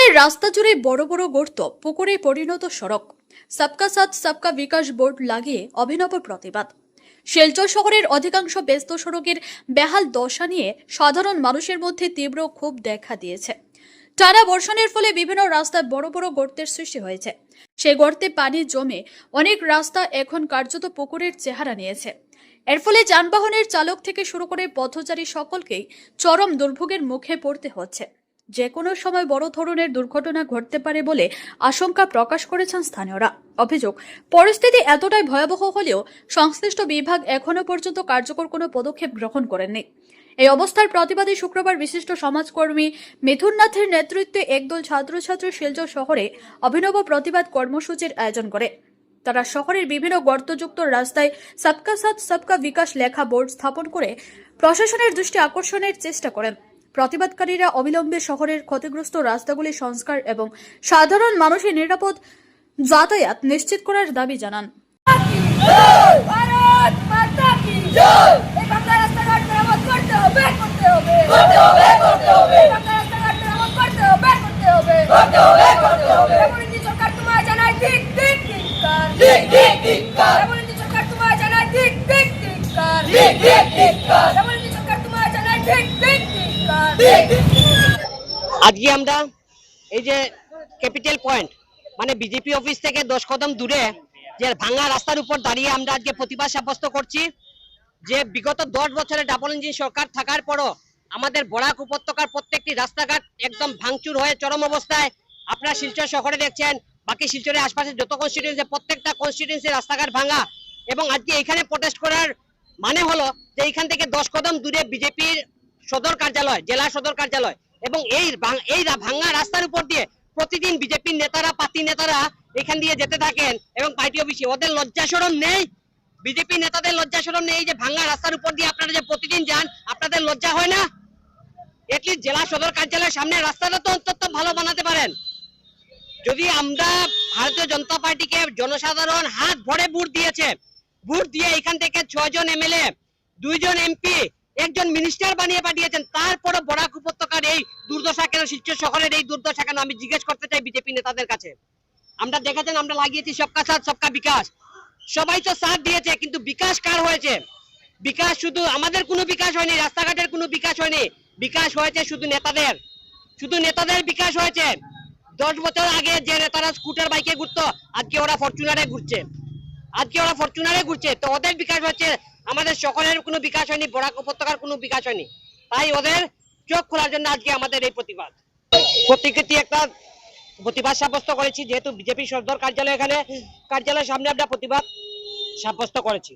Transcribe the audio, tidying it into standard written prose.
শহরের রাস্তা জুড়ে বড় বড় গর্ত, পুকুরে পরিণত সড়ক। সবকা সাথ সবকা বিকাশ বোর্ড লাগিয়ে অভিনব প্রতিবাদ। শিলচর শহরের অধিকাংশ ব্যস্ত সড়কের বেহাল দশা নিয়ে সাধারণ মানুষের মধ্যে তীব্র ক্ষোভ দেখা দিয়েছে। টানা বর্ষণের ফলে বিভিন্ন রাস্তায় বড় বড় গর্তের সৃষ্টি হয়েছে। সেই গর্তে পানি জমে অনেক রাস্তা এখন কার্যত পুকুরের চেহারা নিয়েছে। এর ফলে যানবাহনের চালক থেকে শুরু করে পথচারী সকলকেই চরম দুর্ভোগের মুখে পড়তে হচ্ছে। যে কোনো সময় বড় ধরনের দুর্ঘটনা ঘটতে পারে বলে আশঙ্কা প্রকাশ করেছেন স্থানীয়রা। অভিযোগ, পরিস্থিতি এতটাই ভয়াবহ হলেও সংশ্লিষ্ট বিভাগ এখনো পর্যন্ত কার্যকর কোনো পদক্ষেপ গ্রহণ করেননি। এই অবস্থার প্রতিবাদে শুক্রবার বিশিষ্ট সমাজকর্মী মিথুন নাথের নেতৃত্বে একদল ছাত্রছাত্রী শিলচর শহরে অভিনব প্রতিবাদ কর্মসূচির আয়োজন করে। তারা শহরের বিভিন্ন গর্তযুক্ত রাস্তায় সবকা সাথ সবকা বিকাশ লেখা বোর্ড স্থাপন করে প্রশাসনের দৃষ্টি আকর্ষণের চেষ্টা করেন। প্রতিবাদকারীরা অবিলম্বে শহরের ক্ষতিগ্রস্ত রাস্তাগুলি সংস্কার এবং সাধারণ মানুষের নিরাপদ যাতায়াত নিশ্চিত করার দাবি জানান। আজকে আমরা এই যে ক্যাপিটাল পয়েন্ট মানে বিজেপি অফিস থেকে 10 কদম দূরে যে ভাঙা রাস্তার উপর দাঁড়িয়ে আমরা আজকে প্রতিবাদ সাব্যস্ত করছি যে বিগত 10 বছরে ডাবল ইঞ্জিন সরকার থাকার পরও আমাদের বরাক উপত্যকার প্রত্যেকটি রাস্তাঘাট একদম ভাঙচুর হয়ে চরম অবস্থায়। আপনারা শিলচর শহরে দেখছেন, বাকি শিলচরের আশপাশে যত কনস্টিটিউয়েন্সি প্রত্যেকটা কনস্টিটিউয়েন্সি রাস্তাঘাট ভাঙা। এবং আজকে এখানে প্রোটেস্ট করার মানে হলো যে এখান থেকে 10 কদম দূরে বিজেপির সদর কার্যালয়, জেলা সদর কার্যালয়, এবং এই ভাঙা রাস্তার উপর দিয়ে প্রতিদিন বিজেপির নেতারা, পার্টি নেতারা এখান দিয়ে যেতে থাকেন এবং পার্টি অফিসে ওদের লজ্জা শরম নেই। বিজেপি নেতাদের লজ্জা শরম নেই যে ভাঙা রাস্তার উপর দিয়ে আপনারা যে প্রতিদিন যান, আপনাদের লজ্জা হয় না? এটলিস্ট জেলা সদর কার্যালয়ের সামনে রাস্তাটা তো অন্তত ভালো বানাতে পারেন। যদি আমরা ভারতীয় জনতা পার্টিকে জনসাধারণ হাত ভরে ভোট দিয়েছে, ভোট দিয়ে এখান থেকে 6 জন এমএলএ, 2 জন এমপি, একজন মিনিস্টার বানিয়ে পাঠিয়েছেন, তারপরে বরাক উপত্যকার এই দুর্দশা কেন, শিলচর শহরের এই দুর্দশা কেন, আমি জিজ্ঞেস করতে চাই বিজেপি নেতাদের কাছে। আমরা দেখেছেন, আমরা লাগিয়েছি সবকা সাথ সবকা বিকাশ, সবাই তো সাথ দিয়েছে, কিন্তু বিকাশ কার হয়েছে? বিকাশ শুধু আমাদের কোনো বিকাশ হয়নি, রাস্তাঘাটের কোনো বিকাশ হয়নি, বিকাশ হয়েছে শুধু নেতাদের, শুধু নেতাদের বিকাশ হয়েছে। 10 বছর আগে যে নেতারা স্কুটার বাইকে ঘুরতো, আজকে ওরা ফরচুনারে ঘুরছে, আজকে ওরা ফরচুনারে ঘুরছে, তো ওদের বিকাশ হচ্ছে। আমাদের সকলের কোনো বিকাশ হয়নি, বরাক উপত্যকার কোনো বিকাশ হয়নি। তাই ওদের চোখ খোলার জন্য আজকে আমাদের এই প্রতিবাদ। প্রত্যেকটি একটা প্রতিবাদ সাব্যস্ত করেছি, যেহেতু বিজেপি সদর কার্যালয়, এখানে কার্যালয়ের সামনে আমরা প্রতিবাদ সাব্যস্ত করেছি।